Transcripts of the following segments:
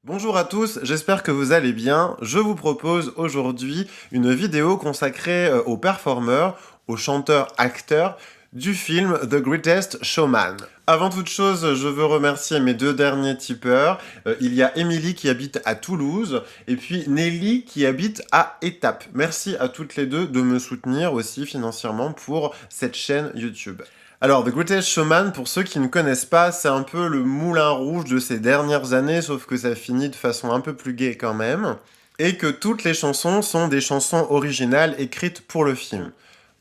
Bonjour à tous, j'espère que vous allez bien. Je vous propose aujourd'hui une vidéo consacrée aux performeurs, aux chanteurs-acteurs du film The Greatest Showman. Avant toute chose, je veux remercier mes deux derniers tipeurs. Il y a Émilie qui habite à Toulouse et puis Nelly qui habite à Étapes. Merci à toutes les deux de me soutenir aussi financièrement pour cette chaîne YouTube. Alors, The Greatest Showman, pour ceux qui ne connaissent pas, c'est un peu le Moulin Rouge de ces dernières années, sauf que ça finit de façon un peu plus gaie quand même, et que toutes les chansons sont des chansons originales écrites pour le film.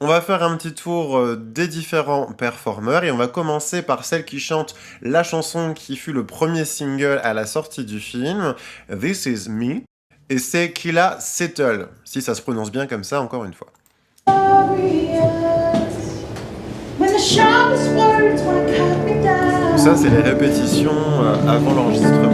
On va faire un petit tour des différents performeurs, et on va commencer par celle qui chante la chanson qui fut le premier single à la sortie du film, This Is Me, et c'est Keila Settle, si ça se prononce bien comme ça, encore une fois. Ça, c'est les répétitions avant l'enregistrement.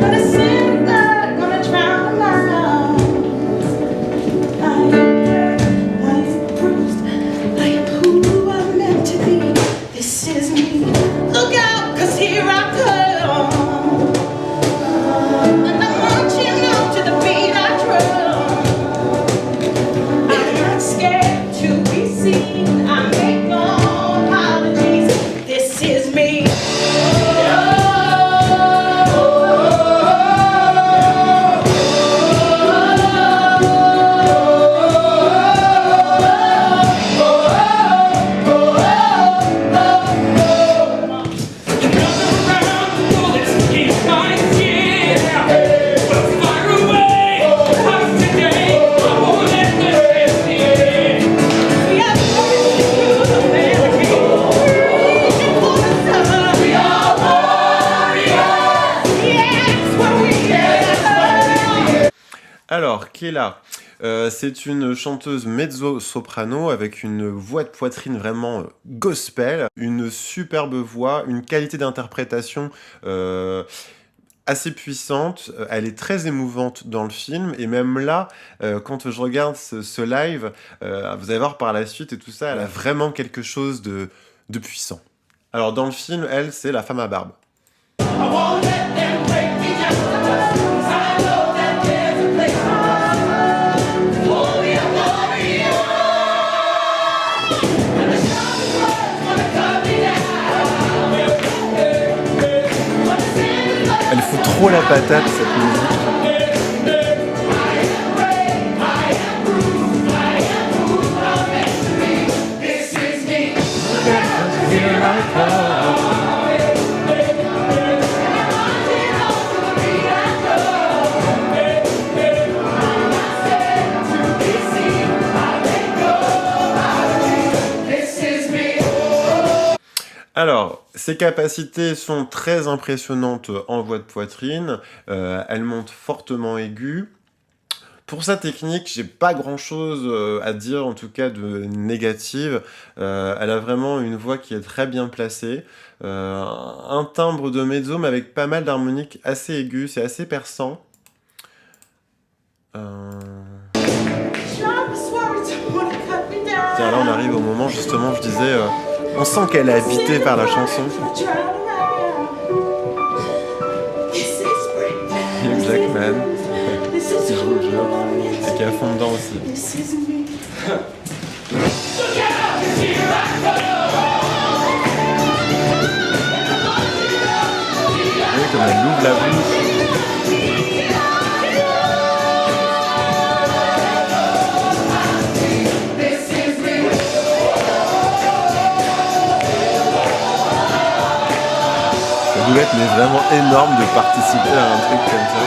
Alors, Keila, c'est une chanteuse mezzo-soprano avec une voix de poitrine vraiment gospel, une superbe voix, une qualité d'interprétation assez puissante. Elle est très émouvante dans le film, et même là, quand je regarde ce live, vous allez voir par la suite et tout ça, elle a vraiment quelque chose de puissant. Alors, dans le film, elle, c'est la femme à barbe. Elle fout trop la patate, cette musique. Alors, ses capacités sont très impressionnantes en voix de poitrine, elle monte fortement aiguë. Pour sa technique, j'ai pas grand-chose à dire, en tout cas de négative. Elle a vraiment une voix qui est très bien placée, un timbre de mezzo, mais avec pas mal d'harmoniques assez aigus, c'est assez perçant. Tiens, là on arrive au moment, justement, je disais... on sent qu'elle est habitée par la chanson. Hugh Jackman, qui joue le jeu, et qui est à fond dedans aussi. Oui, comme elle ouvre la bouche. Ça doit être mais vraiment énorme de participer à un truc comme ça.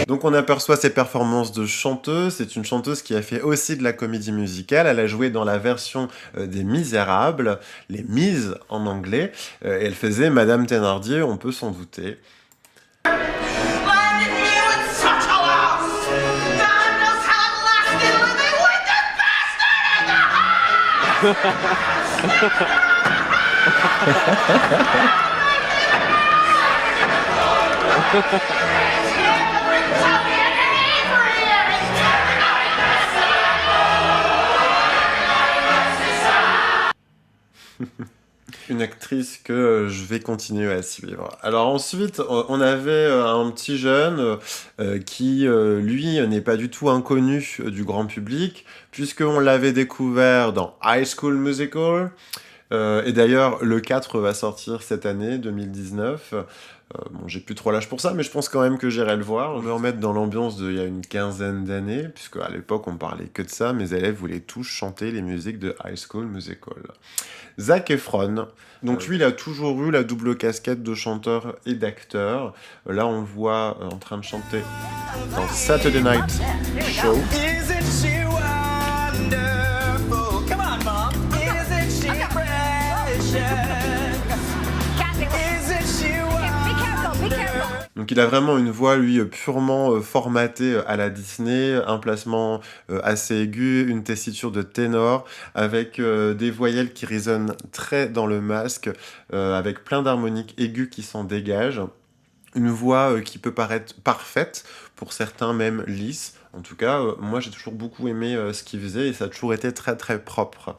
Donc on aperçoit ses performances de chanteuse. C'est une chanteuse qui a fait aussi de la comédie musicale. Elle a joué dans la version des Misérables, les Mises en anglais, et elle faisait Madame Thénardier, on peut s'en douter. Une actrice que je vais continuer à suivre. Alors ensuite, on avait un petit jeune qui, lui, n'est pas du tout inconnu du grand public, puisqu'on l'avait découvert dans High School Musical. Et d'ailleurs, le 4 va sortir cette année, 2019. Bon, j'ai plus trop l'âge pour ça, mais je pense quand même que j'irai le voir. Me remettre dans l'ambiance d'il y a une quinzaine d'années, puisque à l'époque, on parlait que de ça. Mes élèves voulaient tous chanter les musiques de High School Musical. Zac Efron. Donc lui, il a toujours eu la double casquette de chanteur et d'acteur. Là, on le voit en train de chanter dans Saturday Night Show. Donc il a vraiment une voix, lui, purement formatée à la Disney, un placement assez aigu, une tessiture de ténor, avec des voyelles qui résonnent très dans le masque, avec plein d'harmoniques aiguës qui s'en dégagent. Une voix qui peut paraître parfaite, pour certains même lisse. En tout cas, moi j'ai toujours beaucoup aimé ce qu'il faisait et ça a toujours été très très propre.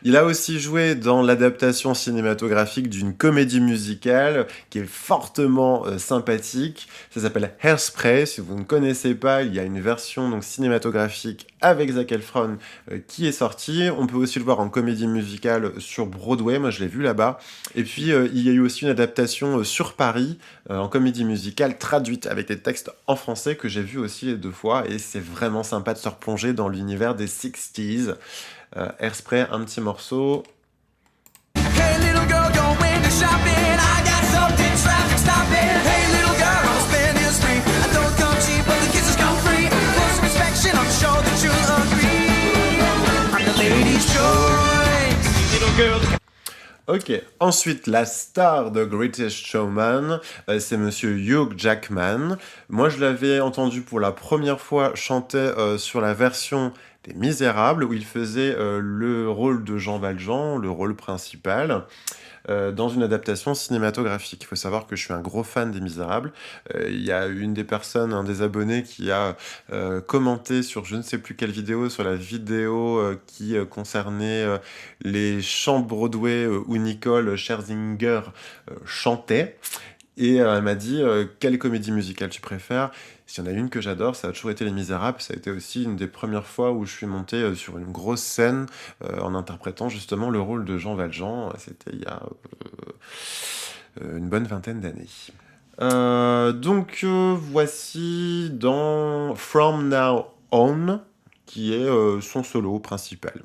Il a aussi joué dans l'adaptation cinématographique d'une comédie musicale qui est fortement sympathique. Ça s'appelle Hairspray. Si vous ne connaissez pas, il y a une version donc cinématographique avec Zac Efron qui est sortie. On peut aussi le voir en comédie musicale sur Broadway. Moi, je l'ai vu là-bas. Et puis, il y a eu aussi une adaptation sur Paris en comédie musicale traduite avec des textes en français que j'ai vu aussi les deux fois. Et c'est vraiment sympa de se replonger dans l'univers des 60s. Hairspray, un petit morceau. Hey little girl, going to shopping. I got something traffic stopping. Hey little girl, I'm spending spree. I don't come cheap, but the kisses come free. Close inspection, I'm sure that you'll agree. I'm the lady's choice. Little girl. Ok, ensuite la star de Greatest Showman, c'est monsieur Hugh Jackman. Moi je l'avais entendu pour la première fois chanter sur la version des Misérables, où il faisait le rôle de Jean Valjean, le rôle principal, dans une adaptation cinématographique. Il faut savoir que je suis un gros fan des Misérables. Il y a une des personnes, un des abonnés, qui a commenté sur je ne sais plus quelle vidéo, sur la vidéo qui concernait les chants Broadway où Nicole Scherzinger chantait. Et elle m'a dit quelle comédie musicale tu préfères. S'il y en a une que j'adore, ça a toujours été Les Misérables. Ça a été aussi une des premières fois où je suis monté sur une grosse scène en interprétant justement le rôle de Jean Valjean. C'était il y a une bonne vingtaine d'années. Donc voici dans From Now On, qui est son solo principal.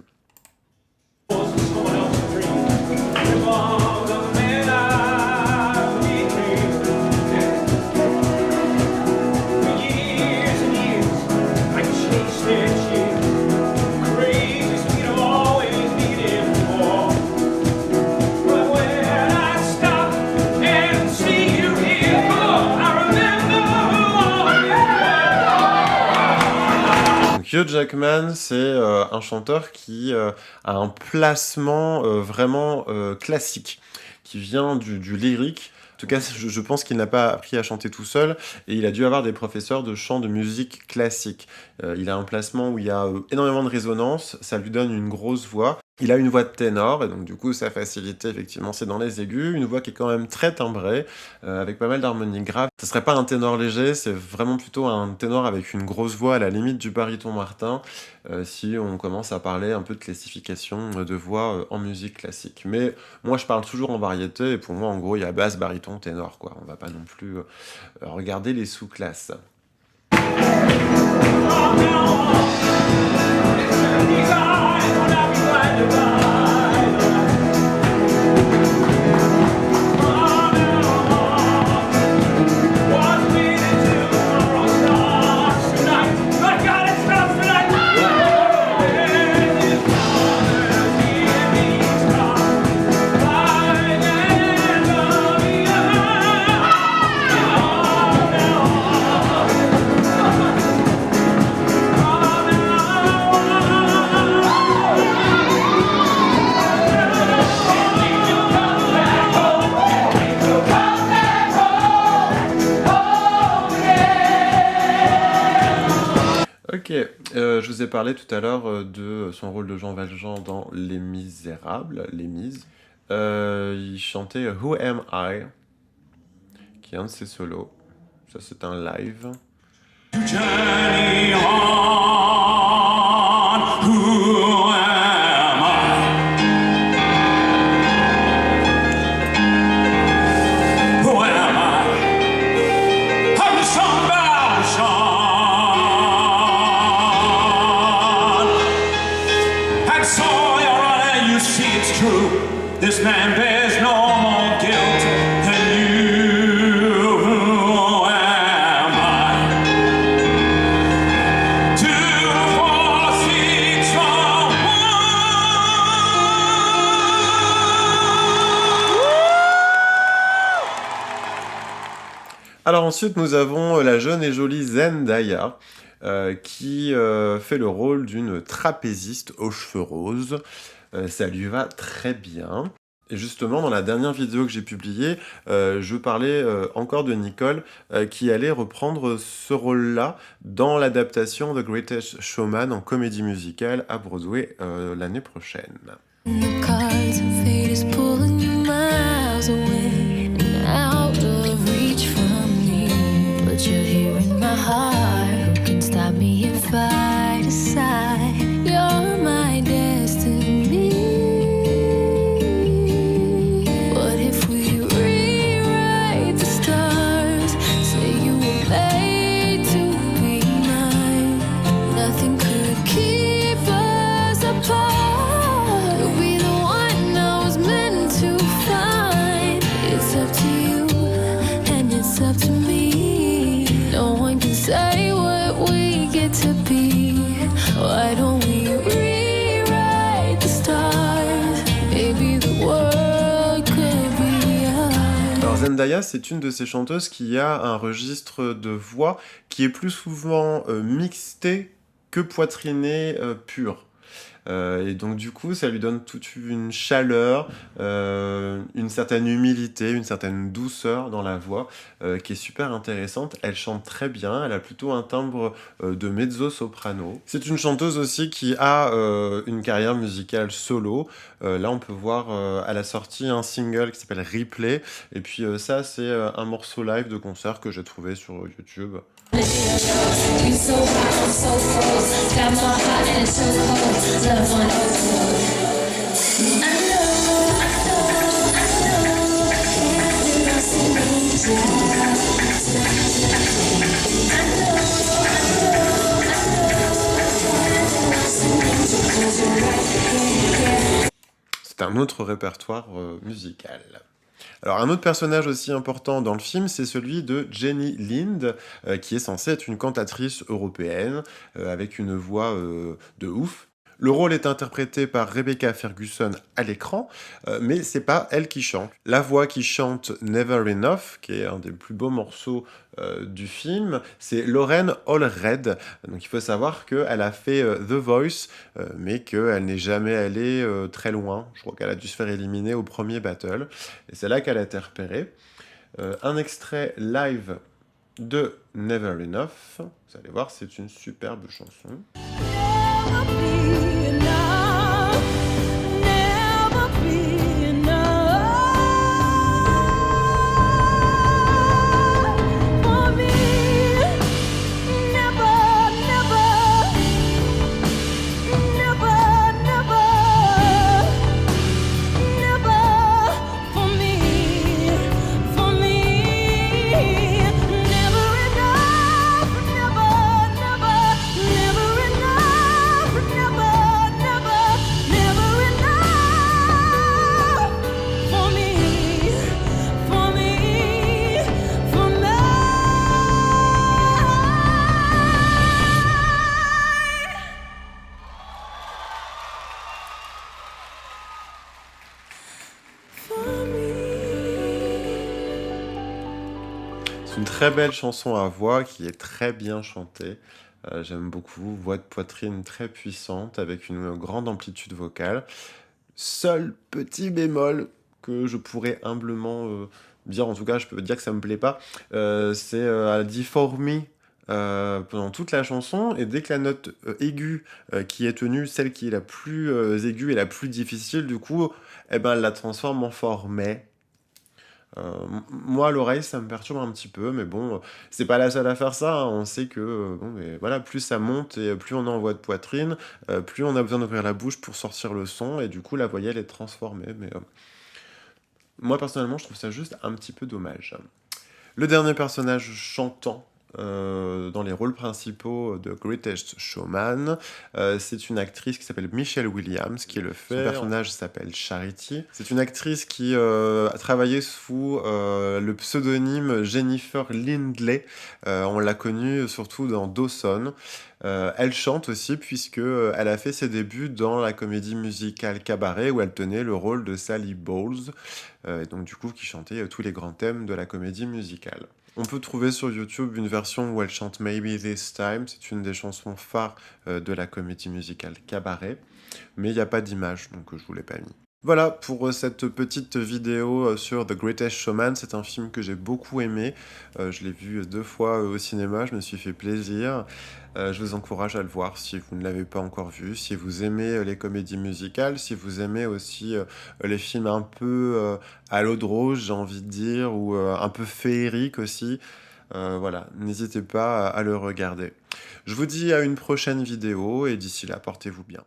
Hugh Jackman, c'est un chanteur qui a un placement vraiment classique, qui vient du lyrique. En tout cas, je pense qu'il n'a pas appris à chanter tout seul, et il a dû avoir des professeurs de chant de musique classique. Il a un placement où il y a énormément de résonance, ça lui donne une grosse voix. Il a une voix de ténor, et donc du coup sa facilité effectivement c'est dans les aigus, une voix qui est quand même très timbrée, avec pas mal d'harmonies graves. Ce serait pas un ténor léger, c'est vraiment plutôt un ténor avec une grosse voix à la limite du baryton Martin, si on commence à parler un peu de classification de voix en musique classique. Mais moi je parle toujours en variété, et pour moi en gros il y a basse, baryton, ténor, quoi. On va pas non plus regarder les sous-classes. Ok, je vous ai parlé tout à l'heure de son rôle de Jean Valjean dans Les Misérables, Les Mises. Il chantait Who Am I, qui est un de ses solos. Ça, c'est un live. Journey on, who am I? Who am I? I'm Sean Balshan. And so you're running, you see it's true. This man bears no more guilt than you. Who am I? 2, 4, 6, 1. Alors ensuite, nous avons la jeune et jolie Zendaya, qui fait le rôle d'une trapéziste aux cheveux roses. Ça lui va très bien. Et justement, dans la dernière vidéo que j'ai publiée, je parlais encore de Nicole, qui allait reprendre ce rôle-là dans l'adaptation The Greatest Showman en comédie musicale à Broadway l'année prochaine. The cards of fate is pulling you miles away and out of reach from me. But you're here in my heart. Who can stop me if I decide you're my destiny? What if we rewrite the stars? Say you were made to be mine. Nothing could keep us apart. You'll be the one I was meant to find. It's up to you and it's up to me. No one can say what we get to be. Why don't we rewrite the stars? Maybe the world could be ours. Alors Zendaya, c'est une de ces chanteuses qui a un registre de voix qui est plus souvent mixté que poitriné pur. Et donc du coup, ça lui donne toute une chaleur, une certaine humilité, une certaine douceur dans la voix, qui est super intéressante. Elle chante très bien, elle a plutôt un timbre de mezzo-soprano. C'est une chanteuse aussi qui a une carrière musicale solo. Là, on peut voir, elle a sorti un single qui s'appelle Replay, et puis ça, c'est un morceau live de concert que j'ai trouvé sur YouTube. You so hot, I'm so froze. Got my heart and it's so cold. Love on overload. I C'est un autre répertoire musical. Alors un autre personnage aussi important dans le film, c'est celui de Jenny Lind, qui est censée être une cantatrice européenne, avec une voix de ouf. Le rôle est interprété par Rebecca Ferguson à l'écran, mais c'est pas elle qui chante. La voix qui chante Never Enough, qui est un des plus beaux morceaux du film, c'est Lauren Allred. Donc il faut savoir qu'elle a fait The Voice, mais qu'elle n'est jamais allée très loin. Je crois qu'elle a dû se faire éliminer au premier battle. Et c'est là qu'elle a été repérée. Un extrait live de Never Enough. Vous allez voir, c'est une superbe chanson. never be enough. Never be enough for me. Never, never, never, never, never for me. For me, never enough. Never, never, never enough. Never, never, never enough for me. For me, for me. C'est une très belle chanson à voix qui est très bien chantée. J'aime beaucoup, voix de poitrine très puissante avec une grande amplitude vocale. Seul petit bémol que je pourrais humblement dire, en tout cas je peux dire que ça me plaît pas, c'est elle dit for me pendant toute la chanson, et dès que la note aiguë qui est tenue, celle qui est la plus aiguë et la plus difficile, du coup, eh ben, elle la transforme en fort mais. Moi, à l'oreille, ça me perturbe un petit peu, mais bon, c'est pas la seule à faire ça, hein. On sait que bon, mais voilà, plus ça monte et plus on a en voix de poitrine, plus on a besoin d'ouvrir la bouche pour sortir le son, et du coup, la voyelle est transformée. Mais moi, personnellement, je trouve ça juste un petit peu dommage. Le dernier personnage chantant dans les rôles principaux de Greatest Showman, c'est une actrice qui s'appelle Michelle Williams qui le fait. Son personnage s'appelle Charity. C'est une actrice qui a travaillé sous le pseudonyme Jennifer Lindley. On l'a connue surtout dans Dawson. Elle chante aussi puisque elle a fait ses débuts dans la comédie musicale Cabaret où elle tenait le rôle de Sally Bowles, et donc du coup qui chantait tous les grands thèmes de la comédie musicale. On peut trouver sur YouTube une version où elle chante Maybe This Time, c'est une des chansons phares de la comédie musicale Cabaret, mais il n'y a pas d'image, donc je vous l'ai pas mis. Voilà pour cette petite vidéo sur The Greatest Showman. C'est un film que j'ai beaucoup aimé. Je l'ai vu 2 fois au cinéma, je me suis fait plaisir. Je vous encourage à le voir si vous ne l'avez pas encore vu, si vous aimez les comédies musicales, si vous aimez aussi les films un peu à l'eau de rose, j'ai envie de dire, ou un peu féeriques aussi. Voilà, n'hésitez pas à le regarder. Je vous dis à une prochaine vidéo et d'ici là, portez-vous bien.